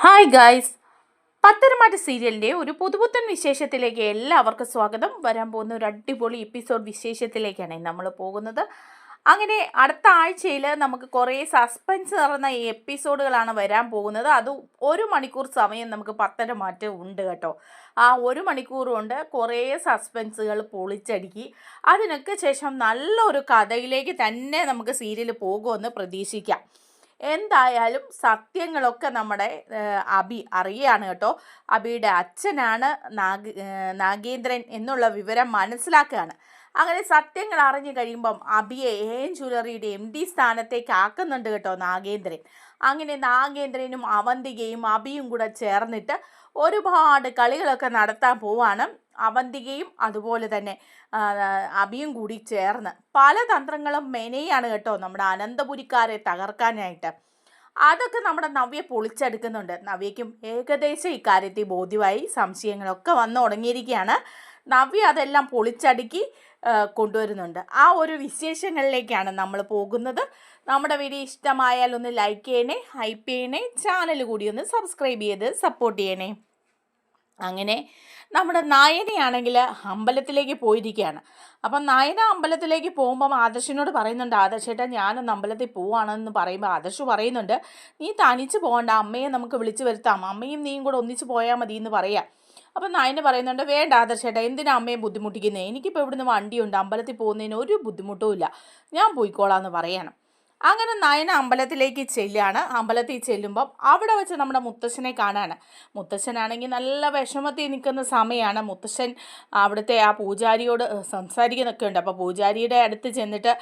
Hi guys, Patharamattu സീരിയലിൻ്റെ ഒരു പുതുപുത്തൻ വിശേഷത്തിലേക്ക് എല്ലാവർക്കും സ്വാഗതം. വരാൻ പോകുന്ന ഒരു അടിപൊളി എപ്പിസോഡ് വിശേഷത്തിലേക്കാണ് നമ്മൾ പോകുന്നത്. അങ്ങനെ അടുത്ത ആഴ്ചയിൽ നമുക്ക് കുറേ സസ്പെൻസ് നിറഞ്ഞ ഈ എപ്പിസോഡുകളാണ് വരാൻ പോകുന്നത്. അത് 1 മണിക്കൂർ സമയം നമുക്ക് പത്തരമാറ്റ് ഉണ്ട് കേട്ടോ. ആ 1 മണിക്കൂർ കൊണ്ട് കുറേ സസ്പെൻസുകൾ പൊളിച്ചടുക്കി അതിനൊക്കെ ശേഷം നല്ലൊരു കഥയിലേക്ക് തന്നെ നമുക്ക് സീരിയൽ പോകുമെന്ന് പ്രതീക്ഷിക്കാം. എന്തായാലും സത്യങ്ങളൊക്കെ നമ്മുടെ അബി അറിയാണ് കേട്ടോ. അബിയുടെ അച്ഛനാണ് നാഗേന്ദ്രൻ എന്നുള്ള വിവരം മനസ്സിലാക്കുകയാണ്. അങ്ങനെ സത്യങ്ങൾ അറിഞ്ഞു കഴിയുമ്പം അബിയെ ജ്വല്ലറിയുടെ MD സ്ഥാനത്തേക്ക് ആക്കുന്നുണ്ട് കേട്ടോ നാഗേന്ദ്രൻ. അങ്ങനെ നാഗേന്ദ്രനും അവന്തികയും അബിയും കൂടെ ചേർന്നിട്ട് ഒരുപാട് കളികളൊക്കെ നടത്താൻ പോവാണ്. അവന്തികയും അതുപോലെ തന്നെ അബിയും കൂടി ചേർന്ന് പല തന്ത്രങ്ങളും മെനയാണ് കേട്ടോ നമ്മുടെ അനന്തപുരിക്കാരെ തകർക്കാനായിട്ട്. അതൊക്കെ നമ്മുടെ നവ്യ പൊളിച്ചെടുക്കുന്നുണ്ട്. നവ്യയ്ക്കും ഏകദേശം ഇക്കാര്യത്തിൽ ബോധ്യമായി, സംശയങ്ങളൊക്കെ വന്നു തുടങ്ങിയിരിക്കുകയാണ്. നവ്യ അതെല്ലാം പൊളിച്ചടുക്കി കൊണ്ടുവരുന്നുണ്ട്. ആ ഒരു വിശേഷങ്ങളിലേക്കാണ് നമ്മൾ പോകുന്നത്. നമ്മുടെ വീഡിയോ ഇഷ്ടമായാൽ ഒന്ന് ലൈക്ക് ചെയ്യണേ, ഹൈപ്പ് ചെയ്യണേ, ചാനൽ കൂടി ഒന്ന് സബ്സ്ക്രൈബ് ചെയ്ത് സപ്പോർട്ട് ചെയ്യണേ. അങ്ങനെ നമ്മുടെ നയനയാണെങ്കിൽ അമ്പലത്തിലേക്ക് പോയിരിക്കുകയാണ്. അപ്പം നയന അമ്പലത്തിലേക്ക് പോകുമ്പം ആദർശിനോട് പറയുന്നുണ്ട്, ആദർശേട്ടാ ഞാനൊന്ന് അമ്പലത്തിൽ പോവുകയാണെന്ന് പറയുമ്പോൾ ആദർശ് പറയുന്നുണ്ട്, നീ തനിച്ച് പോകണ്ട, അമ്മയെ നമുക്ക് വിളിച്ചു വരുത്താം, അമ്മയും നീയും കൂടെ ഒന്നിച്ച് പോയാൽ മതി എന്ന് പറയാം. അപ്പം നയന പറയുന്നുണ്ട്, വേണ്ട ആദർശേട്ടാ, എന്തിനാ അമ്മയെ ബുദ്ധിമുട്ടിക്കുന്നത്, എനിക്കിപ്പോൾ ഇവിടുന്ന് വണ്ടിയുണ്ട്, അമ്പലത്തിൽ പോകുന്നതിന് ഒരു ബുദ്ധിമുട്ടും ഇല്ല, ഞാൻ പോയിക്കോളാം എന്ന് പറയണം. അങ്ങനെ നയന അമ്പലത്തിലേക്ക് ചെല്ലുകയാണ്. അമ്പലത്തിൽ ചെല്ലുമ്പം അവിടെ വെച്ച് നമ്മുടെ മുത്തശ്ശനെ കാണാണ്. മുത്തശ്ശനാണെങ്കിൽ നല്ല വിഷമത്തിൽ നിൽക്കുന്ന സമയമാണ്. മുത്തശ്ശൻ അവിടുത്തെ ആ പൂജാരിയോട് സംസാരിക്കുന്നൊക്കെ ഉണ്ട്. അപ്പോൾ പൂജാരിയുടെ അടുത്ത് ചെന്നിട്ട്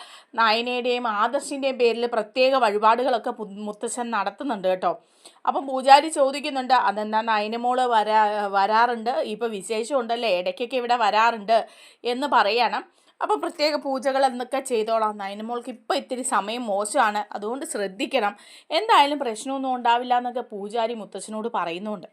നയനയുടെയും ആദർശിൻ്റെയും പേരിൽ പ്രത്യേക വഴിപാടുകളൊക്കെ മുത്തശ്ശൻ നടത്തുന്നുണ്ട് കേട്ടോ. അപ്പം പൂജാരി ചോദിക്കുന്നുണ്ട്, അതെന്താ നയനമോള് വരാറുണ്ട്, ഇപ്പോൾ വിശേഷം ഉണ്ടല്ലേ, ഇടയ്ക്കൊക്കെ ഇവിടെ വരാറുണ്ട് എന്ന് പറയണം. അപ്പോൾ പ്രത്യേക പൂജകൾ എന്നൊക്കെ ചെയ്തോളാം, നയനമോൾക്ക് ഇപ്പോൾ ഇത്തിരി സമയം മോശമാണ്, അതുകൊണ്ട് ശ്രദ്ധിക്കണം, എന്തായാലും പ്രശ്നമൊന്നും ഉണ്ടാവില്ല എന്നൊക്കെ പൂജാരി മുത്തശ്ശനോട് പറയുന്നുണ്ട്.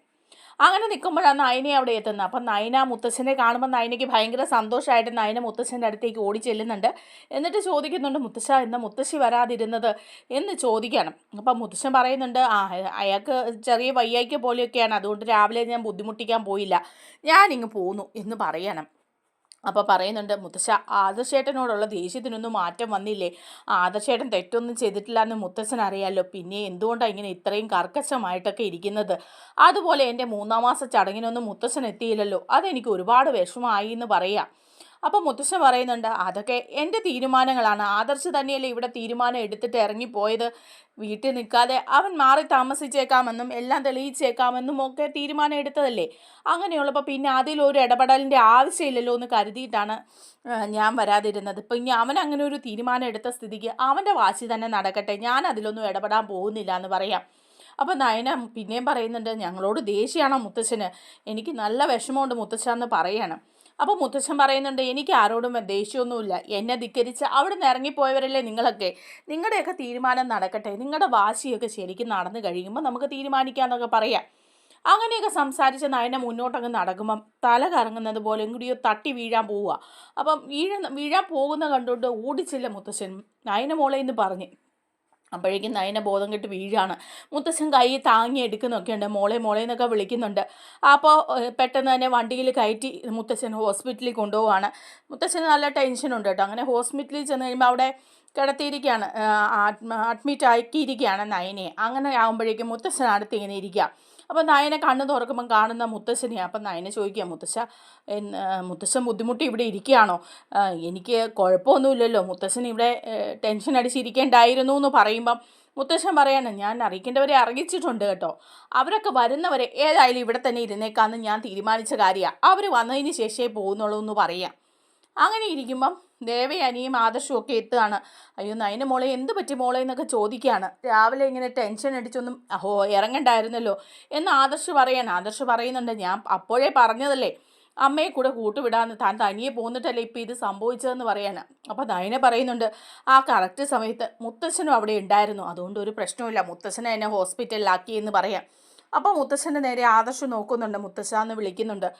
അങ്ങനെ നിൽക്കുമ്പോഴാണ് നയന അവിടെ എത്തുന്നത്. അപ്പം നയന മുത്തശ്ശനെ കാണുമ്പോൾ നയനയ്ക്ക് ഭയങ്കര സന്തോഷമായിട്ട് നയന മുത്തശ്ശൻ്റെ അടുത്തേക്ക് ഓടി ചെല്ലുന്നുണ്ട്. എന്നിട്ട് ചോദിക്കുന്നുണ്ട്, മുത്തശ്ശ എന്താ മുത്തശ്ശി വരാതിരുന്നത് എന്ന് ചോദിക്കണം. അപ്പം മുത്തശ്ശൻ പറയുന്നുണ്ട്, അയാൾക്ക് ചെറിയ വയ്യായ്ക പോലെയൊക്കെയാണ്, അതുകൊണ്ട് രാവിലെ ഞാൻ ബുദ്ധിമുട്ടിക്കാൻ പോയില്ല, ഞാനിങ്ങ് പോന്നു എന്ന് പറയണം. അപ്പോൾ പറയുന്നുണ്ട്, മുത്തശ്ശ ആദർശേട്ടനോടുള്ള ദേഷ്യത്തിനൊന്നും മാറ്റം വന്നില്ലേ, ആദർശേട്ടൻ തെറ്റൊന്നും ചെയ്തിട്ടില്ല എന്ന് മുത്തശ്ശൻ അറിയാമല്ലോ, പിന്നെ എന്തുകൊണ്ടാണ് ഇങ്ങനെ ഇത്രയും കർക്കശമായിട്ടൊക്കെ ഇരിക്കുന്നത്, അതുപോലെ എൻ്റെ 3-ാം മാസ ചടങ്ങിനൊന്നും മുത്തശ്ശൻ എത്തിയില്ലല്ലോ, അതെനിക്ക് ഒരുപാട് വിഷമമായി എന്ന് പറയാം. അപ്പം മുത്തശ്ശൻ പറയുന്നുണ്ട്, അതൊക്കെ എൻ്റെ തീരുമാനങ്ങളാണ്, ആദർശ് തന്നെയല്ലേ ഇവിടെ തീരുമാനം എടുത്തിട്ട് ഇറങ്ങിപ്പോയത്, വീട്ടിൽ നിൽക്കാതെ അവൻ മാറി താമസിച്ചേക്കാമെന്നും എല്ലാം തെളിയിച്ചേക്കാമെന്നും ഒക്കെ തീരുമാനം എടുത്തതല്ലേ, അങ്ങനെയുള്ളപ്പോൾ പിന്നെ അതിലൊരു ഇടപെടലിൻ്റെ ആവശ്യമില്ലല്ലോ എന്ന് കരുതിയിട്ടാണ് ഞാൻ വരാതിരുന്നത്. ഇപ്പം ഇനി അവൻ അങ്ങനെ ഒരു തീരുമാനം എടുത്ത സ്ഥിതിക്ക് അവൻ്റെ വാശി തന്നെ നടക്കട്ടെ, ഞാൻ അതിലൊന്നും ഇടപെടാൻ പോകുന്നില്ല എന്ന് പറയാം. അപ്പോൾ നയന പിന്നെയും പറയുന്നുണ്ട്, ഞങ്ങളോട് ദേഷ്യമാണോ മുത്തശ്ശന്, എനിക്ക് നല്ല വിഷമമുണ്ട് മുത്തശ്ശ എന്ന് പറയണം. അപ്പോൾ മുത്തശ്ശൻ പറയുന്നുണ്ട്, എനിക്ക് ആരോടും ദേഷ്യമൊന്നുമില്ല, എന്നെ ധിക്കരിച്ച് അവിടെ നിന്ന് ഇറങ്ങിപ്പോയവരല്ലേ നിങ്ങളൊക്കെ, നിങ്ങളുടെയൊക്കെ തീരുമാനം നടക്കട്ടെ, നിങ്ങളുടെ വാശിയൊക്കെ ശരിക്കും നടന്നു കഴിയുമ്പോൾ നമുക്ക് തീരുമാനിക്കാമെന്നൊക്കെ പറയാം. അങ്ങനെയൊക്കെ സംസാരിച്ച് നയന മുന്നോട്ടങ്ങ് നടക്കുമ്പം തല കറങ്ങുന്നത് പോലെ എങ്ങനെയോ തട്ടി വീഴാൻ പോവുക. അപ്പം വീഴാൻ പോകുന്ന കണ്ടുകൊണ്ട് ഓടിച്ചില്ല മുത്തശ്ശൻ, നയന മോളെ എന്ന് പറഞ്ഞ്. അപ്പോഴേക്കും നയന ബോധം കെട്ട് വീഴാണ്. മുത്തശ്ശൻ കൈ താങ്ങി എടുക്കുന്നൊക്കെ ഉണ്ട്, മോളെ മോളെ എന്നൊക്കെ വിളിക്കുന്നുണ്ട്. അപ്പോൾ പെട്ടെന്ന് തന്നെ വണ്ടിയിൽ കയറ്റി മുത്തശ്ശൻ ഹോസ്പിറ്റലിൽ കൊണ്ടുപോവാണ്. മുത്തശ്ശന് നല്ല ടെൻഷനുണ്ട് കേട്ടോ. അങ്ങനെ ഹോസ്പിറ്റലിൽ ചെന്ന് കഴിയുമ്പോൾ അവിടെ കിടത്തിയിരിക്കുകയാണ്, അഡ്മിറ്റ് ആക്കിയിരിക്കുകയാണ് നയനയെ. അങ്ങനെ ആകുമ്പോഴേക്കും മുത്തശ്ശൻ അടുത്ത് ഇങ്ങനെ ഇരിക്കുക. അപ്പോൾ നയനെ കണ്ണ് തുറക്കുമ്പം കാണുന്ന മുത്തശ്ശനെയാണ്. അപ്പം നയനെ ചോദിക്കുക, മുത്തശ്ശൻ ബുദ്ധിമുട്ടി ഇവിടെ ഇരിക്കുകയാണോ, എനിക്ക് കുഴപ്പമൊന്നുമില്ലല്ലോ, മുത്തശ്ശൻ ഇവിടെ ടെൻഷൻ അടിച്ചിരിക്കേണ്ടായിരുന്നു എന്ന് പറയുമ്പം മുത്തശ്ശൻ പറയാണ്, ഞാൻ അറിയിക്കേണ്ടവരെ അറിയിച്ചിട്ടുണ്ട് കേട്ടോ, അവരൊക്കെ വരുന്നവരെ ഏതായാലും ഇവിടെ തന്നെ ഇരുന്നേക്കാമെന്ന് ഞാൻ തീരുമാനിച്ച കാര്യമാണ്, അവർ വന്നതിന് ശേഷമേ പോകുന്നുള്ളൂ എന്ന് പറയാം. അങ്ങനെ ഇരിക്കുമ്പം ദേവയാനിയും ആദർശവും ഒക്കെ എത്തുകയാണ്. അയ്യോ നയന മോളെ എന്ത് പറ്റി മോളെ എന്നൊക്കെ ചോദിക്കുകയാണ്. രാവിലെ ഇങ്ങനെ ടെൻഷൻ അടിച്ചൊന്നും ഇറങ്ങണ്ടായിരുന്നല്ലോ എന്ന് ആദർശ് പറയാണ്. ആദർശ് പറയുന്നുണ്ട്, ഞാൻ അപ്പോഴേ പറഞ്ഞതല്ലേ അമ്മയെ കൂടെ കൂട്ടുവിടാന്ന്, താൻ തനിയെ പോന്നിട്ടല്ലേ ഇപ്പം ഇത് സംഭവിച്ചതെന്ന് പറയാണ്. അപ്പോൾ നയന പറയുന്നുണ്ട്, ആ കറക്റ്റ് സമയത്ത് മുത്തശ്ശനും അവിടെ ഉണ്ടായിരുന്നു, അതുകൊണ്ട് ഒരു പ്രശ്നമില്ല, മുത്തശ്ശനെ എന്നെ ഹോസ്പിറ്റലിലാക്കി എന്ന് പറയാം. അപ്പോൾ മുത്തശ്ശൻ്റെ നേരെ ആദർശ് നോക്കുന്നുണ്ട്, മുത്തശ്ശ എന്ന് വിളിക്കുന്നുണ്ട്.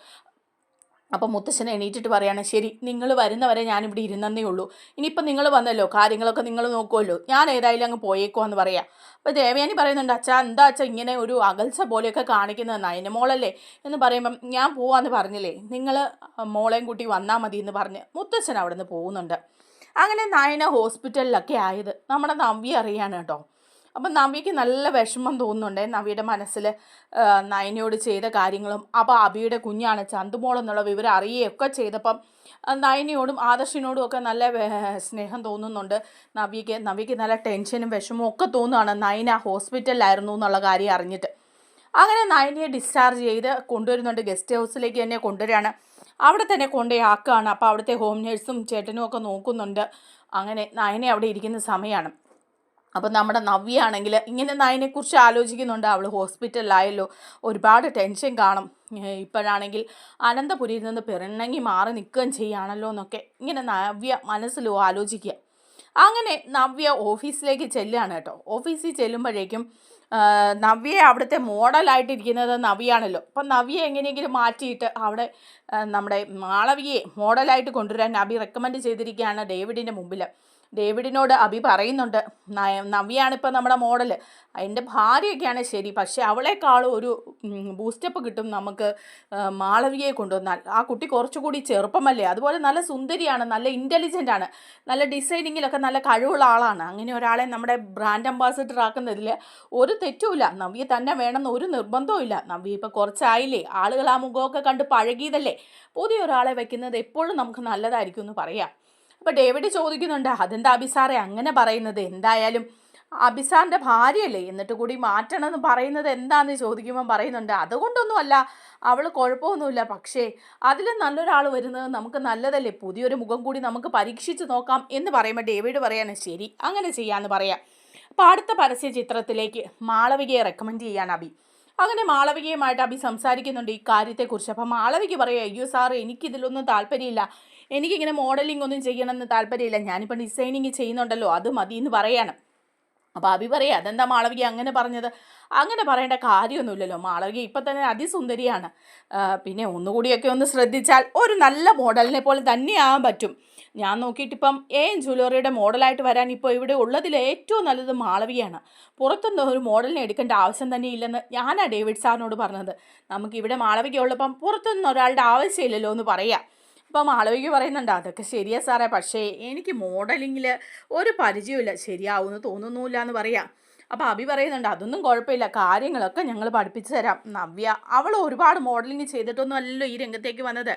അപ്പം മുത്തശ്ശൻ എണീറ്റിട്ട് പറയാണ്, ശരി നിങ്ങൾ വരുന്നവരെ ഞാനിവിടെ ഇരുന്നേ ഉള്ളൂ, ഇനിയിപ്പം നിങ്ങൾ വന്നല്ലോ കാര്യങ്ങളൊക്കെ നിങ്ങൾ നോക്കുമല്ലോ, ഞാൻ ഏതായാലും അങ്ങ് പോയേക്കുവാന്ന് പറയാം. അപ്പോൾ ദേവയാനി പറയുന്നുണ്ട്, അച്ഛാ എന്താ അച്ഛാ ഇങ്ങനെ ഒരു അകൽച്ച പോലെയൊക്കെ കാണിക്കുന്നത്, നയന മോളല്ലേ എന്ന് പറയുമ്പം ഞാൻ പോവാന്ന് പറഞ്ഞില്ലേ, നിങ്ങൾ മോളെയും കൂട്ടി വന്നാൽ മതി എന്ന് പറഞ്ഞ് മുത്തശ്ശൻ അവിടെ നിന്ന് പോകുന്നുണ്ട്. അങ്ങനെ നയന ഹോസ്പിറ്റലിലൊക്കെ ആയത് നമ്മുടെ നവ്യ അറിയാണ് കേട്ടോ. അപ്പം നവ്യയ്ക്ക് നല്ല വിഷമം തോന്നുന്നുണ്ട് നവ്യയുടെ മനസ്സിൽ, നയനയോട് ചെയ്ത കാര്യങ്ങളും അപ്പോൾ അബിയുടെ കുഞ്ഞാണ് ചന്തുമോൾ എന്നുള്ള വിവരം അറിയുകയൊക്കെ ചെയ്തപ്പം നയനയോടും ആദർശിനോടും ഒക്കെ നല്ല സ്നേഹം തോന്നുന്നുണ്ട് നവ്യയ്ക്ക് നല്ല ടെൻഷനും വിഷമവും ഒക്കെ തോന്നുകയാണ് നയന ഹോസ്പിറ്റലിലായിരുന്നു എന്നുള്ള കാര്യം അറിഞ്ഞിട്ട്. അങ്ങനെ നയനയെ ഡിസ്ചാർജ് ചെയ്ത് കൊണ്ടുവരുന്നുണ്ട്, ഗസ്റ്റ് ഹൗസിലേക്ക് തന്നെ കൊണ്ടുവരികയാണ്. അവിടെ തന്നെ കൊണ്ടുപോയി അപ്പോൾ അവിടുത്തെ ഹോം നേഴ്സും ചേട്ടനും ഒക്കെ നോക്കുന്നുണ്ട്. അങ്ങനെ നയന അവിടെ ഇരിക്കുന്ന സമയമാണ്. അപ്പം നമ്മുടെ നവ്യ ആണെങ്കിൽ ഇങ്ങനെ നയനെക്കുറിച്ച് ആലോചിക്കുന്നുണ്ട്, അവൾ ഹോസ്പിറ്റലിലായല്ലോ, ഒരുപാട് ടെൻഷൻ കാണും, ഇപ്പോഴാണെങ്കിൽ അനന്തപുരിയിൽ നിന്ന് പിറന്നെങ്കിൽ മാറി നിൽക്കുകയും ചെയ്യുകയാണല്ലോ എന്നൊക്കെ ഇങ്ങനെ നവ്യ മനസ്സിലോ ആലോചിക്കുക. അങ്ങനെ നവ്യ ഓഫീസിലേക്ക് ചെല്ലുകയാണ് കേട്ടോ. ഓഫീസിൽ ചെല്ലുമ്പോഴേക്കും നവ്യയെ അവിടുത്തെ മോഡലായിട്ടിരിക്കുന്നത് നവ്യാണല്ലോ. അപ്പം നവ്യ എങ്ങനെയെങ്കിലും മാറ്റിയിട്ട് അവിടെ നമ്മുടെ മാളവികയെ മോഡലായിട്ട് കൊണ്ടുവരാൻ അബി റെക്കമെൻഡ് ചെയ്തിരിക്കുകയാണ് ഡേവിഡിൻ്റെ മുമ്പിൽ. ഡേവിഡിനോട് അബി പറയുന്നുണ്ട്, നവ്യയാണിപ്പോൾ നമ്മുടെ മോഡൽ, അതിൻ്റെ ഭാര്യയൊക്കെയാണ് ശരി, പക്ഷേ അവളെക്കാളും ഒരു ബൂസ്റ്റപ്പ് കിട്ടും നമുക്ക് മാളവികയെ കൊണ്ടുവന്നാൽ. ആ കുട്ടി കുറച്ചുകൂടി ചെറുപ്പമല്ലേ, അതുപോലെ നല്ല സുന്ദരിയാണ്, നല്ല ഇൻ്റലിജൻ്റ് ആണ്, നല്ല ഡിസൈനിങ്ങിലൊക്കെ നല്ല കഴിവുള്ള ആളാണ്. അങ്ങനെ ഒരാളെ നമ്മുടെ ബ്രാൻഡ് അംബാസിഡർ ആക്കുന്നതിൽ ഒരു തെറ്റുമില്ല, നവ്യ തന്നെ വേണമെന്ന് ഒരു നിർബന്ധവും ഇല്ല. നവ്യ ഇപ്പോൾ കുറച്ചായില്ലേ, ആളുകൾ ആ മുഖമൊക്കെ കണ്ട് പഴകിയതല്ലേ, പുതിയ ഒരാളെ വയ്ക്കുന്നത് എപ്പോഴും നമുക്ക് നല്ലതായിരിക്കും എന്ന് പറയാം. അപ്പോൾ ഡേവിഡ് ചോദിക്കുന്നുണ്ട്, അതെന്താ അബിസാറെ അങ്ങനെ പറയുന്നത്, എന്തായാലും അബിസാറിൻ്റെ ഭാര്യയല്ലേ, എന്നിട്ട് കൂടി മാറ്റണമെന്ന് പറയുന്നത് എന്താണെന്ന് ചോദിക്കുമ്പോൾ പറയുന്നുണ്ട്, അതുകൊണ്ടൊന്നുമല്ല, അവൾ കുഴപ്പമൊന്നുമില്ല, പക്ഷേ അതിലും നല്ലൊരാൾ വരുന്നത് നമുക്ക് നല്ലതല്ലേ, പുതിയൊരു മുഖം കൂടി നമുക്ക് പരീക്ഷിച്ച് നോക്കാം എന്ന് പറയുമ്പോൾ ഡേവിഡ് പറയാണ്, ശരി അങ്ങനെ ചെയ്യാമെന്ന് പറയാം. അപ്പോൾ അടുത്ത പരസ്യ ചിത്രത്തിലേക്ക് മാളവികയെ റെക്കമെൻഡ് ചെയ്യാൻ അബി. അങ്ങനെ മാളവികയുമായിട്ട് അബി സംസാരിക്കുന്നുണ്ട് ഈ കാര്യത്തെക്കുറിച്ച്. അപ്പം മാളവിക പറയുക, അയ്യോ സാറ് എനിക്കിതിലൊന്നും താല്പര്യമില്ല, എനിക്കിങ്ങനെ മോഡലിംഗ് ഒന്നും ചെയ്യണമെന്ന് താല്പര്യമില്ല, ഞാനിപ്പോൾ ഡിസൈനിങ് ചെയ്യുന്നുണ്ടല്ലോ അത് മതി എന്ന് പറയാണ്. അപ്പോൾ അബി പറയാം, അതെന്താ മാളവിക അങ്ങനെ പറഞ്ഞത്, അങ്ങനെ പറയേണ്ട കാര്യമൊന്നുമില്ലല്ലോ, മാളവിക ഇപ്പം തന്നെ അതിസുന്ദരിയാണ്, പിന്നെ ഒന്നുകൂടിയൊക്കെ ഒന്ന് ശ്രദ്ധിച്ചാൽ ഒരു നല്ല മോഡലിനെ പോലെ തന്നെയാകാൻ പറ്റും. ഞാൻ നോക്കിയിട്ടിപ്പം ജ്വല്ലറിയുടെ മോഡലായിട്ട് വരാൻ ഇപ്പോൾ ഇവിടെ ഉള്ളതിൽ ഏറ്റവും നല്ലത് മാളവികയാണ്, പുറത്തൊന്നും ഒരു മോഡലിനെ എടുക്കേണ്ട ആവശ്യം തന്നെ ഇല്ലെന്ന് ഞാനാണ് ഡേവിഡ് സാറിനോട് പറഞ്ഞത്, നമുക്കിവിടെ മാളവിക ഉള്ളപ്പം പുറത്തൊന്നും ഒരാളുടെ ആവശ്യമില്ലല്ലോ എന്ന് പറയാം. അപ്പം മാളവിക പറയുന്നുണ്ട്, അതൊക്കെ ശരിയാ സാറേ, പക്ഷേ എനിക്ക് മോഡലിങ്ങിൽ ഒരു പരിചയമില്ല, ശരിയാവുമെന്ന് തോന്നുന്നില്ല എന്ന് പറയാം. അപ്പോൾ അബി പറയുന്നുണ്ട്, അതൊന്നും കുഴപ്പമില്ല, കാര്യങ്ങളൊക്കെ ഞങ്ങൾ പഠിപ്പിച്ചു തരാം. നവ്യ അവൾ ഒരുപാട് മോഡലിംഗ് ചെയ്തിട്ടൊന്നും അല്ലല്ലോ ഈ രംഗത്തേക്ക് വന്നത്,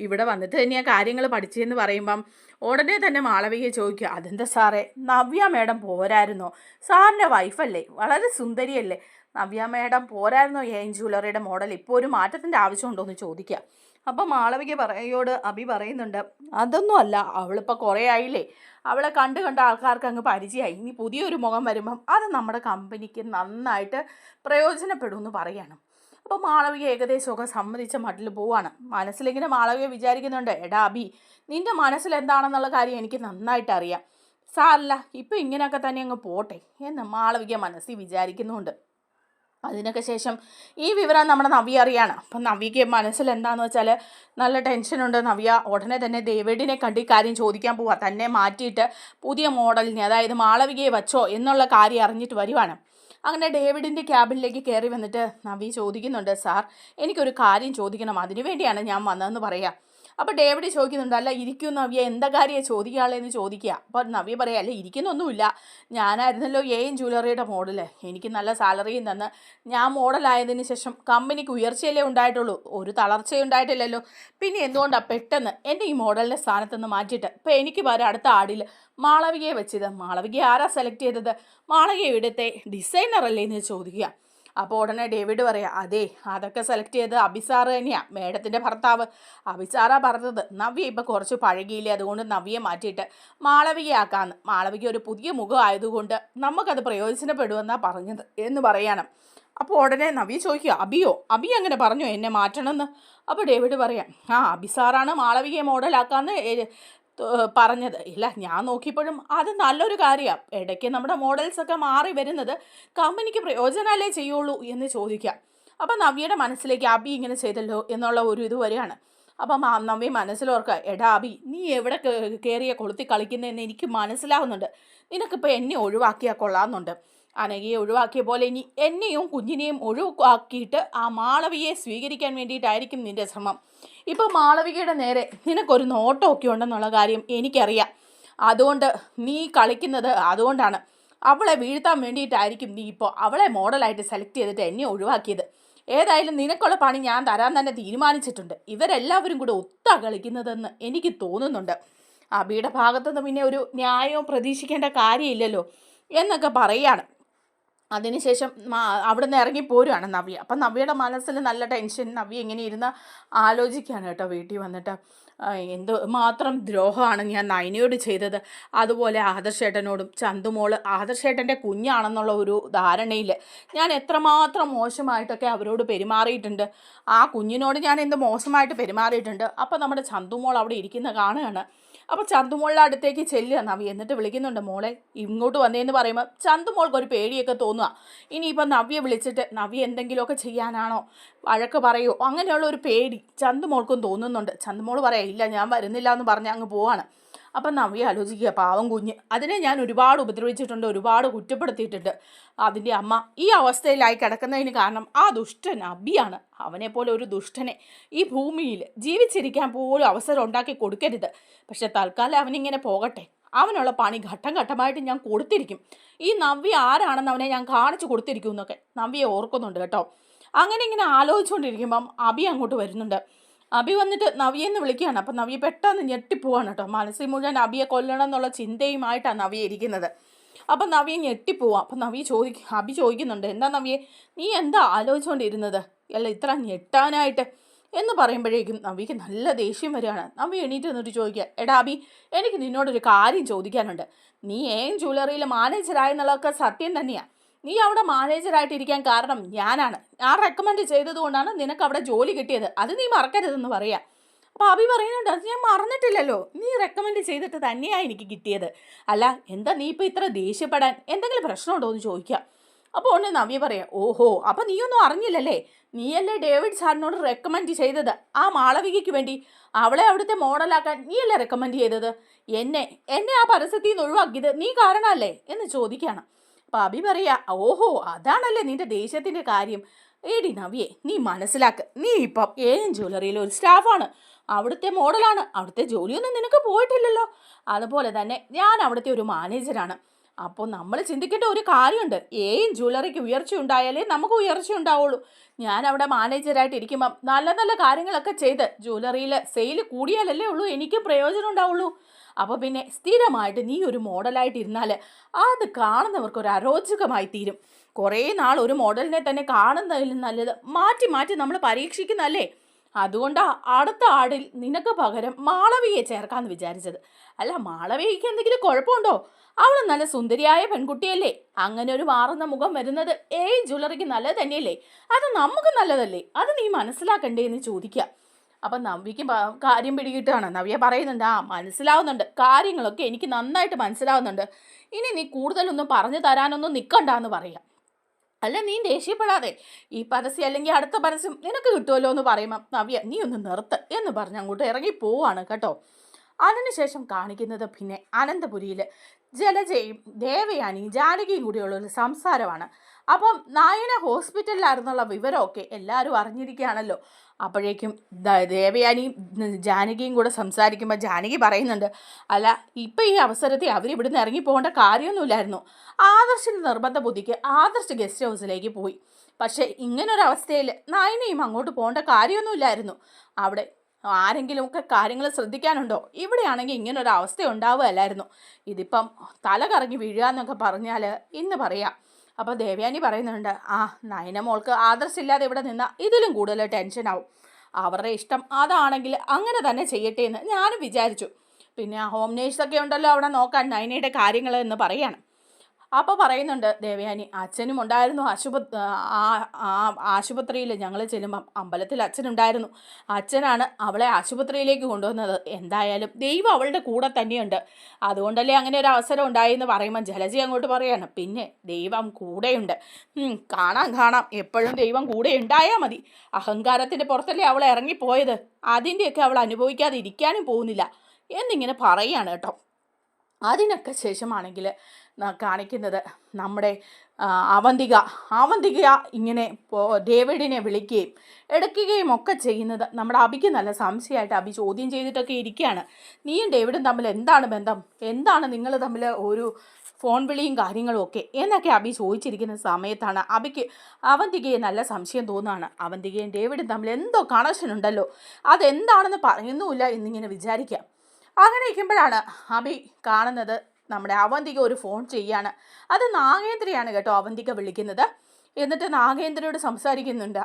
ഇവിടെ വന്നിട്ട് തന്നെയാണ് കാര്യങ്ങൾ പഠിച്ചതെന്ന് പറയുമ്പം ഉടനെ തന്നെ മാളവികയെ ചോദിക്കുക, അതെന്താ സാറേ നവ്യ മേഡം പോരായിരുന്നോ, സാറിൻ്റെ വൈഫല്ലേ, വളരെ സുന്ദരിയല്ലേ, നവ്യ മേഡം പോരായിരുന്നോ ജ്വല്ലറിയുടെ മോഡൽ, ഇപ്പോൾ ഒരു മാറ്റത്തിൻ്റെ ആവശ്യമുണ്ടോ എന്ന് ചോദിക്കുക. അപ്പം മാളവിക അബി പറയുന്നുണ്ട്, അതൊന്നും അല്ല, അവളിപ്പോൾ കുറേ ആയില്ലേ, അവളെ കണ്ട് ആൾക്കാർക്ക് അങ്ങ് പരിചയമായി, ഇനി പുതിയൊരു മുഖം വരുമ്പം അത് നമ്മുടെ കമ്പനിക്ക് നന്നായിട്ട് പ്രയോജനപ്പെടുമെന്ന് പറയണം. അപ്പോൾ മാളവിക ഏകദേശമൊക്കെ സമ്മതിച്ച മട്ടിൽ പോവാണ്. മനസ്സിലിങ്ങനെ മാളവിക വിചാരിക്കുന്നുണ്ട്, എടാ അബി നിൻ്റെ മനസ്സിൽ എന്താണെന്നുള്ള കാര്യം എനിക്ക് നന്നായിട്ട് അറിയാം, സാറില്ല ഇപ്പം ഇങ്ങനെയൊക്കെ തന്നെ അങ്ങ് പോട്ടെ എന്ന് മാളവിക മനസ്സിൽ വിചാരിക്കുന്നുണ്ട്. അതിനൊക്കെ ശേഷം ഈ വിവരം നമ്മുടെ നവ്യ അറിയാണ്. അപ്പം നവ്യയ്ക്ക് മനസ്സിൽ എന്താണെന്ന് വെച്ചാൽ നല്ല ടെൻഷനുണ്ട്. നവ്യ ഉടനെ തന്നെ ഡേവിഡിനെ കണ്ട് ഈ കാര്യം ചോദിക്കാൻ പോവുക, തന്നെ മാറ്റിയിട്ട് പുതിയ മോഡലിനെ അതായത് മാളവികയെ വച്ചോ എന്നുള്ള കാര്യം അറിഞ്ഞിട്ട് വരുവാണ്. അങ്ങനെ ഡേവിഡിൻ്റെ ക്യാബിനിലേക്ക് കയറി വന്നിട്ട് നവ്യ ചോദിക്കുന്നുണ്ട്, സാർ എനിക്കൊരു കാര്യം ചോദിക്കണം, അതിനു വേണ്ടിയാണ് ഞാൻ വന്നതെന്ന് പറയാം. അപ്പോൾ ഡേവിഡ് ചോദിക്കുന്നുണ്ട്, അല്ല ഇരിക്കും നവ്യ, എന്താ കാര്യമാണ് ചോദിക്കാനുള്ളതെന്ന് ചോദിക്കുക. അപ്പോൾ നവ്യ പറയാം, അല്ല ഇരിക്കുന്നൊന്നുമില്ല, ഞാനായിരുന്നല്ലോ ജ്വല്ലറിയുടെ മോഡൽ, എനിക്ക് നല്ല സാലറിയും തന്ന് ഞാൻ മോഡലായതിന് ശേഷം കമ്പനിക്ക് ഉയർച്ചയല്ലേ ഉണ്ടായിട്ടുള്ളൂ, ഒരു തളർച്ചയുണ്ടായിട്ടില്ലല്ലോ, പിന്നെ എന്തുകൊണ്ടാണ് പെട്ടെന്ന് എൻ്റെ ഈ മോഡലിൻ്റെ സ്ഥാനത്തുനിന്ന് മാറ്റിയിട്ട് ഇപ്പോൾ എനിക്ക് വരെ അടുത്ത ആടിൽ മാളവികയെ വെച്ചത്, മാളവികയെ ആരാ സെലക്ട് ചെയ്തത്, മാളവിക ഇവിടുത്തെ ഡിസൈനർ അല്ലേ എന്ന് ചോദിക്കുക. അപ്പോൾ ഉടനെ ഡേവിഡ് പറയാം, അതെ അതൊക്കെ സെലക്ട് ചെയ്ത് അബിസാറ് തന്നെയാണ്, മേഡത്തിൻ്റെ ഭർത്താവ് അബിസാറാ പറഞ്ഞത്, നവ്യ ഇപ്പോൾ കുറച്ച് പഴകിയില്ലേ, അതുകൊണ്ട് നവ്യയെ മാറ്റിയിട്ട് മാളവികയാക്കാമെന്ന്, മാളവിക ഒരു പുതിയ മുഖം ആയതുകൊണ്ട് നമുക്കത് പ്രയോജനപ്പെടുമെന്നാണ് പറഞ്ഞത് എന്ന് പറയണം. അപ്പോൾ ഉടനെ നവ്യ ചോദിക്കുക, അബി അങ്ങനെ പറഞ്ഞോ എന്നെ മാറ്റണമെന്ന്. അപ്പോൾ ഡേവിഡ് പറയാം, അബിസാറാണ് മാളവികയെ മോഡലാക്കാമെന്ന് പറഞ്ഞത്, ഇല്ല ഞാൻ നോക്കിയപ്പോഴും അത് നല്ലൊരു കാര്യമാണ്, ഇടയ്ക്ക് നമ്മുടെ മോഡൽസൊക്കെ മാറി വരുന്നത് കമ്പനിക്ക് പ്രയോജനമല്ലേ ചെയ്യുള്ളൂ എന്ന് ചോദിക്കാം. അപ്പം നവ്യയുടെ മനസ്സിലേക്ക് അബി ഇങ്ങനെ ചെയ്തല്ലോ എന്നുള്ള ഒരു ഇത് വരികയാണ്. അപ്പം നവ്യ മനസ്സിലോർക്കുക, എടാ അബി, നീ എവിടെ കയറിയ കൊളുത്തി കളിക്കുന്നതെന്ന് എനിക്ക് മനസ്സിലാവുന്നുണ്ട്. നിനക്കിപ്പോൾ എന്നെ ഒഴിവാക്കിയാൽ കൊള്ളാമെന്നുണ്ട്. അനഘയെ ഒഴിവാക്കിയ പോലെ ഇനി എന്നെയും കുഞ്ഞിനെയും ഒഴിവാക്കിയിട്ട് ആ മാളവിയെ സ്വീകരിക്കാൻ വേണ്ടിയിട്ടായിരിക്കും നിൻ്റെ ശ്രമം. ഇപ്പോൾ മാളവികയുടെ നേരെ നിനക്കൊരു നോട്ടമൊക്കെ ഉണ്ടെന്നുള്ള കാര്യം എനിക്കറിയാം. അതുകൊണ്ട് നീ കളിക്കുന്നത് അതുകൊണ്ടാണ്. അവളെ വീഴ്ത്താൻ വേണ്ടിയിട്ടായിരിക്കും നീ ഇപ്പോൾ അവളെ മോഡലായിട്ട് സെലക്ട് ചെയ്തിട്ട് എന്നെ ഒഴിവാക്കിയത്. ഏതായാലും നിനക്കുള്ള പണി ഞാൻ തരാൻ തന്നെ തീരുമാനിച്ചിട്ടുണ്ട്. ഇവരെല്ലാവരും കൂടെ ഒത്താ കളിക്കുന്നതെന്ന് എനിക്ക് തോന്നുന്നുണ്ട്. അബിയുടെ ഭാഗത്തുനിന്ന് പിന്നെ ഒരു ന്യായവും പ്രതീക്ഷിക്കേണ്ട കാര്യമില്ലല്ലോ എന്നൊക്കെ പറയുകയാണ്. അതിനുശേഷം അവിടെ നിന്ന് ഇറങ്ങിപ്പോരുകയാണ് നവ്യ. അപ്പം നവ്യയുടെ മനസ്സിൽ നല്ല ടെൻഷൻ. നവ്യ ഇങ്ങനെ ഇരുന്ന് ആലോചിക്കുകയാണ് കേട്ടോ. വീട്ടിൽ വന്നിട്ട് എന്ത് മാത്രം ദ്രോഹമാണ് ഞാൻ നയനയോട് ചെയ്തത്. അതുപോലെ ആദർശേട്ടനോടും. ചന്തുമോള് ആദർശേട്ടൻ്റെ കുഞ്ഞാണെന്നുള്ള ഒരു ധാരണയിൽ ഞാൻ എത്രമാത്രം മോശമായിട്ടൊക്കെ അവരോട് പെരുമാറിയിട്ടുണ്ട്. ആ കുഞ്ഞിനോട് ഞാൻ എന്ത് മോശമായിട്ട് പെരുമാറിയിട്ടുണ്ട്. അപ്പോൾ നമ്മുടെ ചന്തുമോൾ അവിടെ ഇരിക്കുന്ന കാണുകയാണ്. അപ്പോൾ ചന്തുമോളുടെ അടുത്തേക്ക് ചെല്ലുക നവ്യ. എന്നിട്ട് വിളിക്കുന്നുണ്ട്, മോളെ ഇങ്ങോട്ട് വന്നേന്ന് പറയുമ്പോൾ ചന്തുമോൾക്ക് ഒരു പേടിയൊക്കെ തോന്നുക. ഇനിയിപ്പോൾ നവ്യ വിളിച്ചിട്ട് നവ്യ എന്തെങ്കിലുമൊക്കെ ചെയ്യാനാണോ, വഴക്ക് പറയുമോ, അങ്ങനെയുള്ള ഒരു പേടി ചന്തുമോൾക്കും തോന്നുന്നുണ്ട്. ചന്തുമോൾ പറയാം, ഇല്ല ഞാൻ വരുന്നില്ല എന്ന് പറഞ്ഞ് അങ്ങ് പോവാണ്. അപ്പം നവ്യ ആലോചിക്കുക, പാവം കുഞ്ഞ്, അതിനെ ഞാൻ ഒരുപാട് ഉപദ്രവിച്ചിട്ടുണ്ട്, ഒരുപാട് കുറ്റപ്പെടുത്തിയിട്ടുണ്ട്. അതിൻ്റെ അമ്മ ഈ അവസ്ഥയിലായി കിടക്കുന്നതിന് കാരണം ആ ദുഷ്ടൻ അബിയാണ്. അവനെപ്പോലെ ഒരു ദുഷ്ടനെ ഈ ഭൂമിയിൽ ജീവിച്ചിരിക്കാൻ പോലും അവസരം ഉണ്ടാക്കി കൊടുക്കരുത്. പക്ഷെ തൽക്കാലം അവനിങ്ങനെ പോകട്ടെ. അവനുള്ള പണി ഘട്ടം ഘട്ടമായിട്ട് ഞാൻ കൊടുത്തിരിക്കും. ഈ നവ്യ ആരാണെന്ന് അവനെ ഞാൻ കാണിച്ചു കൊടുത്തിരിക്കും എന്നൊക്കെ നവ്യ ഓർക്കുന്നുണ്ട് കേട്ടോ. അങ്ങനെ ഇങ്ങനെ ആലോചിച്ചുകൊണ്ടിരിക്കുമ്പം അബി അങ്ങോട്ട് വരുന്നുണ്ട്. അബി വന്നിട്ട് നവ്യെന്ന് വിളിക്കുകയാണ്. അപ്പം നവ്യ പെട്ടെന്ന് ഞെട്ടിപ്പോവാണ് കേട്ടോ. മനസ്സിൽ മുഴുവൻ അബിയെ കൊല്ലണം എന്നുള്ള ചിന്തയുമായിട്ടാണ് നവ്യ ഇരിക്കുന്നത്. അപ്പം നവ്യ ഞെട്ടിപ്പോവാം. അപ്പം അബി ചോദിക്കുന്നുണ്ട്, എന്താ നവ്യെ, നീ എന്താ ആലോചിച്ചുകൊണ്ടിരുന്നത്, അല്ല ഇത്ര ഞെട്ടാനായിട്ട് എന്ന് പറയുമ്പോഴേക്കും നവ്യക്ക് നല്ല ദേഷ്യം വരികയാണ്. നവ്യ എണീറ്റ് നിന്നിട്ട് ചോദിക്കുക, എടാ അബി, എനിക്ക് നിന്നോടൊരു കാര്യം ചോദിക്കാനുണ്ട്. നീ ജ്വല്ലറിയിൽ മാനേജറായെന്നുള്ളതൊക്കെ സത്യം തന്നെയാണ്. നീ അവിടെ മാനേജറായിട്ടിരിക്കാൻ കാരണം ഞാനാണ്. ഞാൻ റെക്കമെൻഡ് ചെയ്തതുകൊണ്ടാണ് നിനക്ക് അവിടെ ജോലി കിട്ടിയത്. അത് നീ മറക്കരുതെന്ന് പറയാം. അപ്പോൾ അബി പറയുന്നുണ്ട്, അത് ഞാൻ മറന്നിട്ടില്ലല്ലോ, നീ റെക്കമെൻഡ് ചെയ്തിട്ട് തന്നെയാണ് എനിക്ക് കിട്ടിയത്. അല്ല എന്താ നീ ഇപ്പോൾ ഇത്ര ദേഷ്യപ്പെടാൻ, എന്തെങ്കിലും പ്രശ്നമുണ്ടോ എന്ന് ചോദിക്കാം. അപ്പോൾ ഒന്ന് നവ്യ പറയാം, ഓഹോ അപ്പോൾ നീയൊന്നും അറിഞ്ഞില്ലല്ലേ, നീയല്ലേ ഡേവിഡ് സാറിനോട് റെക്കമെൻഡ് ചെയ്തത് ആ മാളവികയ്ക്ക് വേണ്ടി, അവളെ അവിടുത്തെ മോഡലാക്കാൻ നീയല്ലേ റെക്കമെൻഡ് ചെയ്തത്. എന്നെ ആ പരസ്യത്തിൽ നിന്ന് ഒഴിവാക്കിയത് നീ കാരണമല്ലേ എന്ന് ചോദിക്കുകയാണ്. അപ്പോൾ അബി പറയാ, ഓഹോ അതാണല്ലേ നിന്റെ ദേഷ്യത്തിൻ്റെ കാര്യം. ഏടി നവ്യേ, നീ മനസ്സിലാക്ക്, നീ ഇപ്പം ജ്വല്ലറിയിലെ ഒരു സ്റ്റാഫാണ്, അവിടുത്തെ മോഡലാണ്, അവിടുത്തെ ജോലിയൊന്നും നിനക്ക് പോയിട്ടില്ലല്ലോ. അതുപോലെ തന്നെ ഞാൻ അവിടുത്തെ ഒരു മാനേജറാണ്. അപ്പോൾ നമ്മൾ ചിന്തിക്കേണ്ട ഒരു കാര്യമുണ്ട്, ജ്വല്ലറിക്ക് ഉയർച്ച ഉണ്ടായാലേ നമുക്ക് ഉയർച്ച ഉണ്ടാവുള്ളൂ. ഞാൻ അവിടെ മാനേജറായിട്ട് ഇരിക്കുമ്പം നല്ല നല്ല കാര്യങ്ങളൊക്കെ ചെയ്ത് ജ്വല്ലറിയിൽ സെയിൽ കൂടിയാലല്ലേ ഉള്ളൂ എനിക്ക് പ്രയോജനം ഉണ്ടാവുള്ളൂ. അപ്പോൾ പിന്നെ സ്ഥിരമായിട്ട് നീ ഒരു മോഡലായിട്ട് ഇരുന്നാൽ അത് കാണുന്നവർക്ക് ഒരു അരോചകമായി തീരും. കുറേ നാൾ ഒരു മോഡലിനെ തന്നെ കാണുന്നതിൽ നല്ലത് മാറ്റി മാറ്റി നമ്മൾ പരീക്ഷിക്കുന്നതല്ലേ. അതുകൊണ്ടാണ് അടുത്ത ആടിൽ നിനക്ക് പകരം മാളവിയെ ചേർക്കാമെന്ന് വിചാരിച്ചത്. അല്ല മാളവിക്ക് എന്തെങ്കിലും കുഴപ്പമുണ്ടോ? അവൾ നല്ല സുന്ദരിയായ പെൺകുട്ടിയല്ലേ. അങ്ങനെ ഒരു മാറുന്ന മുഖം വരുന്നത് ജ്വല്ലറിക്ക് നല്ലത് തന്നെയല്ലേ, അത് നമുക്ക് നല്ലതല്ലേ, അത് നീ മനസ്സിലാക്കണ്ടേ എന്ന് ചോദിക്കുക. അപ്പം നവ്യയ്ക്ക് കാര്യം പിടികിട്ടാണ്. നവ്യ പറയുന്നുണ്ട്, മനസ്സിലാവുന്നുണ്ട്, കാര്യങ്ങളൊക്കെ എനിക്ക് നന്നായിട്ട് മനസ്സിലാവുന്നുണ്ട്. ഇനി നീ കൂടുതലൊന്നും പറഞ്ഞു തരാനൊന്നും നിൽക്കണ്ടെന്ന് പറയാം. അല്ല നീ ദേഷ്യപ്പെടാതെ, ഈ പരസ്യം അല്ലെങ്കിൽ അടുത്ത പരസ്യം നിനക്ക് കിട്ടുമല്ലോ എന്ന് പറയുമ്പം നവ്യ നീ ഒന്ന് നിർത്ത് എന്ന് പറഞ്ഞ് അങ്ങോട്ട് ഇറങ്ങി പോവാണ് കേട്ടോ. അതിനുശേഷം കാണിക്കുന്നത് പിന്നെ അനന്തപുരിയിൽ ജലജയും ദേവയാനിയും ജാനകിയും കൂടിയുള്ളൊരു സംസാരമാണ്. അപ്പം നായന ഹോസ്പിറ്റലിലായിരുന്നുള്ള വിവരമൊക്കെ എല്ലാവരും അറിഞ്ഞിരിക്കുകയാണല്ലോ. അപ്പോഴേക്കും ദേവയാനിയും ജാനകിയും കൂടെ സംസാരിക്കുമ്പോൾ ജാനകി പറയുന്നുണ്ട്, അല്ല ഇപ്പം ഈ അവസരത്തിൽ അവരിവിടുന്ന് ഇറങ്ങിപ്പോകേണ്ട കാര്യമൊന്നുമില്ലായിരുന്നു. ആദർശിൻ്റെ നിർബന്ധ ബുദ്ധിക്ക് ആദർശ് ഗസ്റ്റ് ഹൗസിലേക്ക് പോയി. പക്ഷേ ഇങ്ങനൊരവസ്ഥയിൽ നായനയും അങ്ങോട്ട് പോകേണ്ട കാര്യമൊന്നുമില്ലായിരുന്നു. അവിടെ ആരെങ്കിലുമൊക്കെ കാര്യങ്ങൾ ശ്രദ്ധിക്കാനുണ്ടോ? ഇവിടെയാണെങ്കിൽ ഇങ്ങനൊരു അവസ്ഥ ഉണ്ടാവുകയല്ലായിരുന്നു. ഇതിപ്പം തല കറങ്ങി വീഴുക എന്നൊക്കെ പറഞ്ഞാൽ ഇന്ന് പറയാം. അപ്പോൾ ദേവയാനി പറയുന്നുണ്ട്, നയന മോൾക്ക് ആദർശില്ലാതെ ഇവിടെ നിന്നാൽ ഇതിലും കൂടുതൽ ടെൻഷനാവും. അവരുടെ ഇഷ്ടം അതാണെങ്കിൽ അങ്ങനെ തന്നെ ചെയ്യട്ടെ എന്ന് ഞാനും വിചാരിച്ചു. പിന്നെ ഹോം നേഴ്സൊക്കെ ഉണ്ടല്ലോ അവിടെ നോക്കാൻ നയനയുടെ കാര്യങ്ങൾ എന്ന് പറയാണ്. അപ്പോൾ പറയുന്നുണ്ട് ദേവയാനി, അച്ഛനും ഉണ്ടായിരുന്നു ആശുപത്രിയിൽ. ഞങ്ങൾ ചെല്ലുമ്പം അമ്പലത്തിൽ അച്ഛനുണ്ടായിരുന്നു. അച്ഛനാണ് അവളെ ആശുപത്രിയിലേക്ക് കൊണ്ടുവന്നത്. എന്തായാലും ദൈവം അവളുടെ കൂടെ തന്നെയുണ്ട്. അതുകൊണ്ടല്ലേ അങ്ങനെ ഒരു അവസരം ഉണ്ടായി എന്ന് പറയുമ്പോൾ ജലജി അങ്ങോട്ട് പറയാണ്, പിന്നെ ദൈവം കൂടെയുണ്ട്. കാണാം, എപ്പോഴും ദൈവം കൂടെ ഉണ്ടായാൽ മതി. അഹങ്കാരത്തിൻ്റെ പുറത്തല്ലേ അവൾ ഇറങ്ങിപ്പോയത്, അതിൻ്റെയൊക്കെ അവൾ അനുഭവിക്കാതെ ഇരിക്കാനും പോകുന്നില്ല എന്നിങ്ങനെ പറയുകയാണ് കേട്ടോ. അതിനൊക്കെ ശേഷമാണെങ്കിൽ കാണിക്കുന്നത് നമ്മുടെ അവന്തിക ഇങ്ങനെ ഡേവിഡിനെ വിളിക്കുകയും എടുക്കുകയും ഒക്കെ ചെയ്യുന്നത് നമ്മുടെ അബിക്ക് നല്ല സംശയമായിട്ട് അബി ചോദ്യം ചെയ്തിട്ടൊക്കെ ഇരിക്കുകയാണ്. നീയും ഡേവിഡും തമ്മിൽ എന്താണ് ബന്ധം, എന്താണ് നിങ്ങൾ തമ്മിൽ ഒരു ഫോൺ വിളിയും കാര്യങ്ങളും ഒക്കെ എന്നൊക്കെ അബി ചോദിച്ചിരിക്കുന്ന സമയത്താണ് അബിക്ക് അവന്തികയെ നല്ല സംശയം തോന്നുകയാണ്. അവന്തികയും ഡേവിഡും തമ്മിൽ എന്തോ കണക്ഷൻ ഉണ്ടല്ലോ, അതെന്താണെന്ന് പറയുന്നുമില്ല എന്നിങ്ങനെ വിചാരിക്കാം. അങ്ങനെ ഇരിക്കുമ്പോഴാണ് അബി കാണുന്നത് നമ്മുടെ അവന്തിക ഒരു ഫോൺ ചെയ്യാണ്. അത് നാഗേന്ദ്രയാണ് കേട്ടോ അവന്തിക വിളിക്കുന്നത്. എന്നിട്ട് നാഗേന്ദ്രയോട് സംസാരിക്കുന്നുണ്ട്.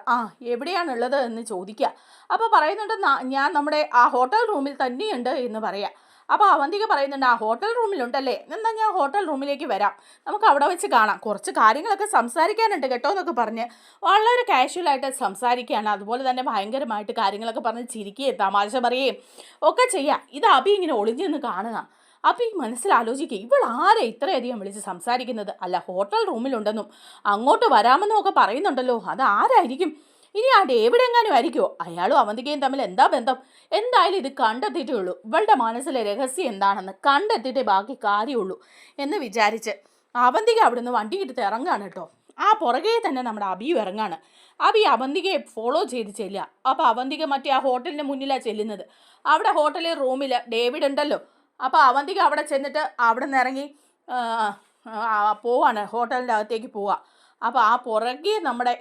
എവിടെയാണുള്ളത് എന്ന് ചോദിക്കുക. അപ്പോൾ പറയുന്നുണ്ട്, ഞാൻ നമ്മുടെ ആ ഹോട്ടൽ റൂമിൽ തന്നെയുണ്ട് എന്ന് പറയാം. അപ്പോൾ അവന്തിക പറയുന്നുണ്ട്, ആ ഹോട്ടൽ റൂമിലുണ്ടല്ലേ, എന്നാൽ ഞാൻ ഹോട്ടൽ റൂമിലേക്ക് വരാം, നമുക്ക് അവിടെ വെച്ച് കാണാം, കുറച്ച് കാര്യങ്ങളൊക്കെ സംസാരിക്കാനുണ്ട് കേട്ടോ എന്നൊക്കെ പറഞ്ഞ് വളരെ കാഷ്വലായിട്ട് സംസാരിക്കുകയാണ്. അതുപോലെ തന്നെ ഭയങ്കരമായിട്ട് കാര്യങ്ങളൊക്കെ പറഞ്ഞ് ചിരിക്കുകയും തമാശ പറയുകയും ഒക്കെ ചെയ്യാം. ഇത് അബി ഇങ്ങനെ ഒളിഞ്ഞു നിന്ന് കാണുക. അപ്പം ഈ മനസ്സിലാലോചിക്കുക, ഇവൾ ആരെ ഇത്രയധികം വിളിച്ച് സംസാരിക്കുന്നത്? അല്ല, ഹോട്ടൽ റൂമിലുണ്ടെന്നും അങ്ങോട്ട് വരാമെന്നും ഒക്കെ പറയുന്നുണ്ടല്ലോ, അത് ആരായിരിക്കും? ഇനി ആ ഡേവിഡ് എങ്ങാനും ആയിരിക്കുമോ? അയാളും അവന്തികയും തമ്മിൽ എന്താ ബന്ധം? എന്തായാലും ഇത് കണ്ടെത്തിയിട്ടേ ഉള്ളൂ, ഇവളുടെ മനസ്സിലെ രഹസ്യം എന്താണെന്ന് കണ്ടെത്തിയിട്ടേ ബാക്കി കാര്യമുള്ളൂ എന്ന് വിചാരിച്ച് അവന്തിക അവിടുന്ന് വണ്ടി എടുത്ത് ഇറങ്ങാണ് കേട്ടോ. ആ പുറകെ തന്നെ നമ്മുടെ അബിയും ഇറങ്ങാണ്. അബി അവന്തികയെ ഫോളോ ചെയ്ത് ചെല്ലുക. അപ്പോൾ അവന്തിക മറ്റേ ആ ഹോട്ടലിന് മുന്നിലാണ് ചെല്ലുന്നത്. അവിടെ ഹോട്ടലിൽ റൂമിൽ ഡേവിഡ് ഉണ്ടല്ലോ. അപ്പോൾ അവന്തിക അവിടെ ചെന്നിട്ട് അവിടെ നിന്ന് ഇറങ്ങി പോവാണ്, ഹോട്ടലിൻ്റെ അകത്തേക്ക് പോവുക. അപ്പോൾ ആ പുറകെ നമ്മുടെ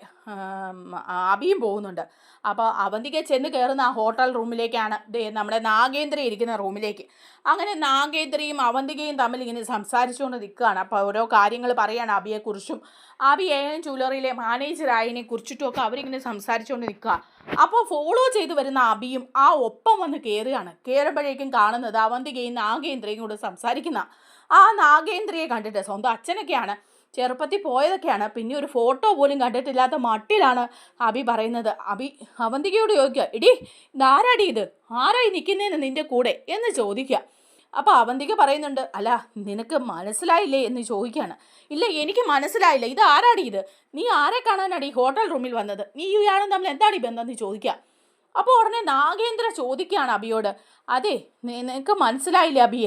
അബിയും പോകുന്നുണ്ട്. അപ്പോൾ അവന്തിക ചെന്ന് കയറുന്ന ആ ഹോട്ടൽ റൂമിലേക്കാണ് നമ്മുടെ നാഗേന്ദ്ര ഇരിക്കുന്ന റൂമിലേക്ക്. അങ്ങനെ നാഗേന്ദ്രയും അവന്തികയും തമ്മിൽ ഇങ്ങനെ സംസാരിച്ചുകൊണ്ട് നിൽക്കുകയാണ്. അപ്പോൾ ഓരോ കാര്യങ്ങൾ പറയുകയാണ് അബിയെക്കുറിച്ചും അബി AM ജ്വല്ലറിയിലെ മാനേജറായതിനെ കുറിച്ചിട്ടുമൊക്കെ അവരിങ്ങനെ സംസാരിച്ചുകൊണ്ട് നിൽക്കുക. അപ്പോൾ ഫോളോ ചെയ്ത് വരുന്ന അബിയും ആ ഒപ്പം വന്ന് കയറുകയാണ്. കയറുമ്പോഴേക്കും കാണുന്നത് അവന്തികയും നാഗേന്ദ്രയും കൂടെ സംസാരിക്കുന്ന ആ നാഗേന്ദ്രയെ കണ്ടിട്ട് സ്വന്തം അച്ഛനൊക്കെയാണ് ചെറുപ്പത്തിൽ പോയതൊക്കെയാണ്, പിന്നെ ഒരു ഫോട്ടോ പോലും കണ്ടിട്ടില്ലാത്ത മട്ടിലാണ് അബി പറയുന്നത്. അബി അവന്തികയോട് ചോദിക്കുക, എടി ഇതാരാടി, ഇത് ആരായി നിൽക്കുന്നതെന്ന് നിൻ്റെ കൂടെ എന്ന് ചോദിക്കുക. അപ്പോൾ അവന്തിക പറയുന്നുണ്ട്, അല്ല നിനക്ക് മനസ്സിലായില്ലേ എന്ന് ചോദിക്കുകയാണ്. ഇല്ല, എനിക്ക് മനസ്സിലായില്ല, ഇത് ആരാടി, ഇത് നീ ആരെ കാണാനാടി ഹോട്ടൽ റൂമിൽ വന്നത്, നീ ഇയാളും തമ്മിൽ എന്താടി ബന്ധം എന്ന് ചോദിക്കുക. അപ്പോൾ ഉടനെ നാഗേന്ദ്ര ചോദിക്കുകയാണ് അബിയോട്, അതെ നിനക്ക് മനസ്സിലായില്ലേ അബി,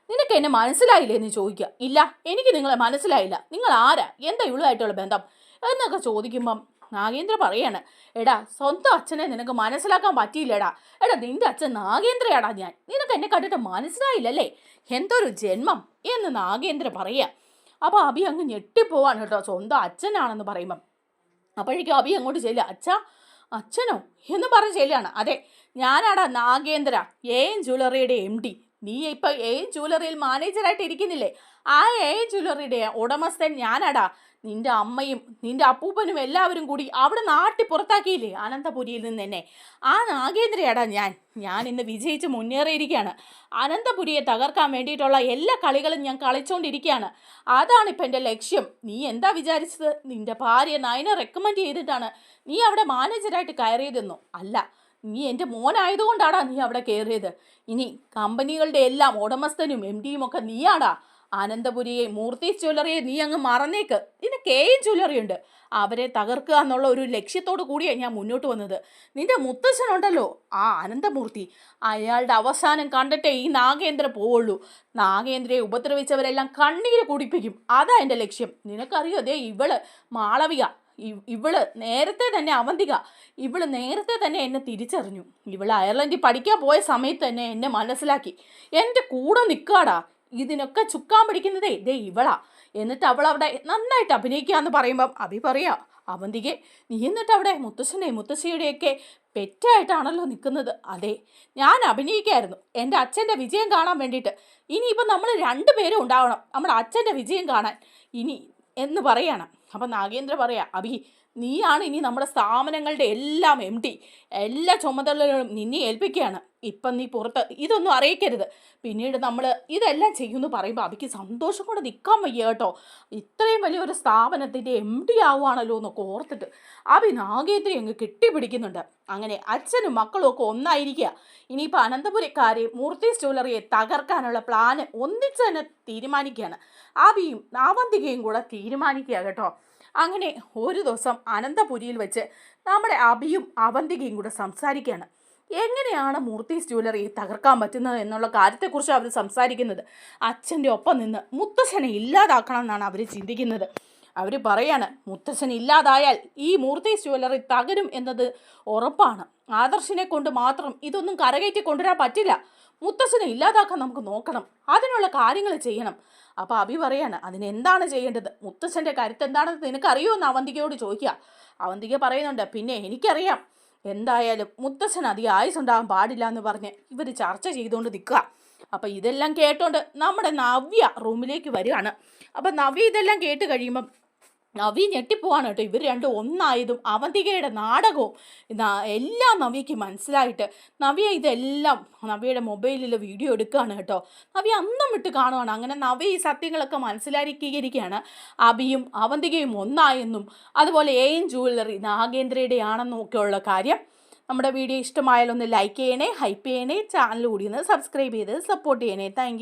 നിനക്ക് എന്നെ മനസ്സിലായില്ലേ എന്ന് ചോദിക്കുക. ഇല്ല, എനിക്ക് നിങ്ങളെ മനസ്സിലായില്ല, നിങ്ങൾ ആരാ, എന്താ ഇവളുമായിട്ടുള്ള ബന്ധം എന്നൊക്കെ ചോദിക്കുമ്പം നാഗേന്ദ്ര പറയാണ്, എടാ സ്വന്തം അച്ഛനെ നിനക്ക് മനസ്സിലാക്കാൻ പറ്റിയില്ലടാ, എടാ നിൻ്റെ അച്ഛൻ നാഗേന്ദ്രയാടാ ഞാൻ, നിനക്ക് എന്നെ കണ്ടിട്ട് മനസ്സിലായില്ലല്ലേ, എന്തൊരു ജന്മം എന്ന് നാഗേന്ദ്ര പറയുക. അപ്പോൾ അബി അങ്ങ് ഞെട്ടിപ്പോവാണ് കേട്ടോ, സ്വന്തം അച്ഛനാണെന്ന് പറയുമ്പം. അപ്പോഴേക്കും അബി അങ്ങോട്ട് ചെല്ലുക, അച്ഛനോ എന്ന് പറഞ്ഞ് ചെല്ലുകയാണ്. അതെ, ഞാനാടാ നാഗേന്ദ്ര, AM ജ്വല്ലറിയുടെ MD. നീ ഇപ്പം AM ജ്വല്ലറിയിൽ മാനേജറായിട്ട് ഇരിക്കുന്നില്ലേ, ആ AM ജ്വല്ലറിയുടെ ഉടമസ്ഥൻ ഞാനാടാ. നിൻ്റെ അമ്മയും നിൻ്റെ അപ്പൂപ്പനും എല്ലാവരും കൂടി അവിടെ നാട്ടിൽ പുറത്താക്കിയില്ലേ അനന്തപുരിയിൽ നിന്ന് എന്നെ, ആ നാഗേന്ദ്രയാടാ ഞാൻ ഇന്ന് വിജയിച്ച് മുന്നേറിയിരിക്കുകയാണ്. അനന്തപുരിയെ തകർക്കാൻ വേണ്ടിയിട്ടുള്ള എല്ലാ കളികളും ഞാൻ കളിച്ചുകൊണ്ടിരിക്കുകയാണ്. അതാണിപ്പോൾ എൻ്റെ ലക്ഷ്യം. നീ എന്താ വിചാരിച്ചത്, നിൻ്റെ ഭാര്യ നയനെ റെക്കമെൻഡ് ചെയ്തിട്ടാണ് നീ അവിടെ മാനേജറായിട്ട് കയറിയതെന്നോ? അല്ല, നീ എൻ്റെ മോനായതുകൊണ്ടാടാ നീ അവിടെ കയറിയത്. ഇനി കമ്പനികളുടെ എല്ലാം ഉടമസ്ഥനും MDയും ഒക്കെ നീയാടാ. അനന്തപുരിയെ, മൂർത്തി ജ്വല്ലറിയെ നീ അങ്ങ് മറന്നേക്ക്. നിനക്ക് AM ജ്വല്ലറി ഉണ്ട്, അവരെ തകർക്കുക എന്നുള്ള ഒരു ലക്ഷ്യത്തോടു കൂടിയാണ് ഞാൻ മുന്നോട്ട് വന്നത്. നിൻ്റെ മുത്തശ്ശനുണ്ടല്ലോ ആ അനന്തമൂർത്തി, അയാളുടെ അവസാനം കണ്ടിട്ടേ ഈ നാഗേന്ദ്ര പോവുള്ളൂ. നാഗേന്ദ്രയെ ഉപദ്രവിച്ചവരെല്ലാം കണ്ണീര് കുടിപ്പിക്കും, അതാ എൻ്റെ ലക്ഷ്യം. നിനക്കറിയോ, ദേ ഇവള് മാളവിക, ഇവള് നേരത്തെ തന്നെ അവന്തിക, ഇവള് നേരത്തെ തന്നെ എന്നെ തിരിച്ചറിഞ്ഞു. ഇവള് അയർലൻഡിൽ പഠിക്കാൻ പോയ സമയത്ത് തന്നെ എന്നെ മനസ്സിലാക്കി, എൻ്റെ കൂടെ നിൽക്കാടാ. ഇതിനൊക്കെ ചുക്കാൻ പിടിക്കുന്നതേ ദേ ഇവളാ. എന്നിട്ട് അവൾ അവിടെ നന്നായിട്ട് അഭിനയിക്കാന്ന് പറയുമ്പം അഭി പറയാ, അവന്തികെ നീ എന്നിട്ട് അവിടെ മുത്തശ്ശിയുടെയൊക്കെ പെറ്റായിട്ടാണല്ലോ നിൽക്കുന്നത്. അതെ, ഞാൻ അഭിനയിക്കായിരുന്നു എൻ്റെ അച്ഛൻ്റെ വിജയം കാണാൻ വേണ്ടിയിട്ട്. ഇനിയിപ്പം നമ്മൾ 2 പേരും ഉണ്ടാവണം നമ്മുടെ അച്ഛൻ്റെ വിജയം കാണാൻ ഇനി എന്ന് പറയണം. അപ്പം നാഗേന്ദ്ര പറയാ, അഭി നീയാണ് ഇനി നമ്മുടെ സ്ഥാപനങ്ങളുടെ എല്ലാം MD, എല്ലാ ചുമതലകളും നിന്നെ ഏൽപ്പിക്കുകയാണ്. ഇപ്പം നീ പുറത്ത് ഇതൊന്നും അറിയിക്കരുത്. പിന്നീട് നമ്മൾ ഇതെല്ലാം ചെയ്യുമെന്ന് പറയുമ്പോൾ അബിക്ക് സന്തോഷം കൊണ്ട് നിൽക്കാൻ വയ്യ കേട്ടോ. ഇത്രയും വലിയൊരു സ്ഥാപനത്തിൻ്റെ MD ആവുകയാണല്ലോ എന്നൊക്കെ ഓർത്തിട്ട് അബി നാഗേന്ദ്രയെ അങ്ങ് കെട്ടിപ്പിടിക്കുന്നുണ്ട്. അങ്ങനെ അച്ഛനും മക്കളും ഒക്കെ ഒന്നായിരിക്കുക. ഇനിയിപ്പോൾ അനന്തപുരക്കാരെ മൂർത്തീസ് ജ്വല്ലറിയെ തകർക്കാനുള്ള പ്ലാന് ഒന്നിച്ച് തന്നെ തീരുമാനിക്കുകയാണ്. അബിയും അവന്തികയും കൂടെ തീരുമാനിക്കുക കേട്ടോ. അങ്ങനെ ഒരു ദിവസം അനന്തപുരിയിൽ വെച്ച് നമ്മുടെ അബിയും അവന്തികയും കൂടെ സംസാരിക്കുകയാണ്. എങ്ങനെയാണ് മൂർത്തീസ് ജ്വല്ലറിയെ തകർക്കാൻ പറ്റുന്നത് എന്നുള്ള കാര്യത്തെക്കുറിച്ച് അവർ സംസാരിക്കുന്നത്. അച്ഛൻ്റെ ഒപ്പം നിന്ന് മുത്തശ്ശനെ ഇല്ലാതാക്കണം എന്നാണ് അവർ ചിന്തിക്കുന്നത്. അവർ പറയാണ്, മുത്തശ്ശൻ ഇല്ലാതായാൽ ഈ മൂർത്തീസ് ജ്വല്ലറി തകരും എന്നത് ഉറപ്പാണ്. ആദർശിനെ കൊണ്ട് മാത്രം ഇതൊന്നും കരകയറ്റി കൊണ്ടുവരാൻ പറ്റില്ല. മുത്തശ്ശനെ ഇല്ലാതാക്കാൻ നമുക്ക് നോക്കണം, അതിനുള്ള കാര്യങ്ങൾ ചെയ്യണം. അപ്പോൾ അബി പറയാണ്, അതിനെന്താണ് ചെയ്യേണ്ടത്, മുത്തശ്ശൻ്റെ കരുത്ത് എന്താണെന്ന് നിനക്കറിയോ എന്ന് അവന്തികയോട് ചോദിക്കുക. അവന്തിക പറയുന്നുണ്ട്, പിന്നെ എനിക്കറിയാം, എന്തായാലും മുത്തശ്ശൻ അധികം ആയുസുണ്ടാകാൻ പാടില്ല എന്ന് പറഞ്ഞ് ഇവർ ചർച്ച ചെയ്തുകൊണ്ട് നിൽക്കുക. അപ്പം ഇതെല്ലാം കേട്ടോണ്ട് നമ്മുടെ നവ്യ റൂമിലേക്ക് വരികയാണ്. അപ്പം നവ്യ ഇതെല്ലാം കേട്ട് കഴിയുമ്പം നവ്യ ഞെട്ടിപ്പോവാണ് കേട്ടോ. ഇവർ രണ്ടും ഒന്നായതും അവന്തികയുടെ നാടകവും എല്ലാം നവ്യയ്ക്ക് മനസ്സിലായിട്ട് നവ്യ ഇതെല്ലാം നവ്യയുടെ മൊബൈലിൽ വീഡിയോ എടുക്കുകയാണ് കേട്ടോ. നവ്യ അന്തം വിട്ട് കാണുവാണ്. അങ്ങനെ നവ്യ ഈ സത്യങ്ങളൊക്കെ മനസ്സിലാക്കിയിരിക്കുകയാണ്. അബിയും അവന്തികയും ഒന്നായെന്നും അതുപോലെ AM ജ്വല്ലറി നാഗേന്ദ്രയുടെ ആണെന്നും ഒക്കെയുള്ള കാര്യം. നമ്മുടെ വീഡിയോ ഇഷ്ടമായാലൊന്ന് ലൈക്ക് ചെയ്യണേ, ഹൈപ്പ് ചെയ്യണേ, ചാനൽ കൂടി ഒന്ന് സബ്സ്ക്രൈബ് ചെയ്ത് സപ്പോർട്ട് ചെയ്യണേ. Thank you.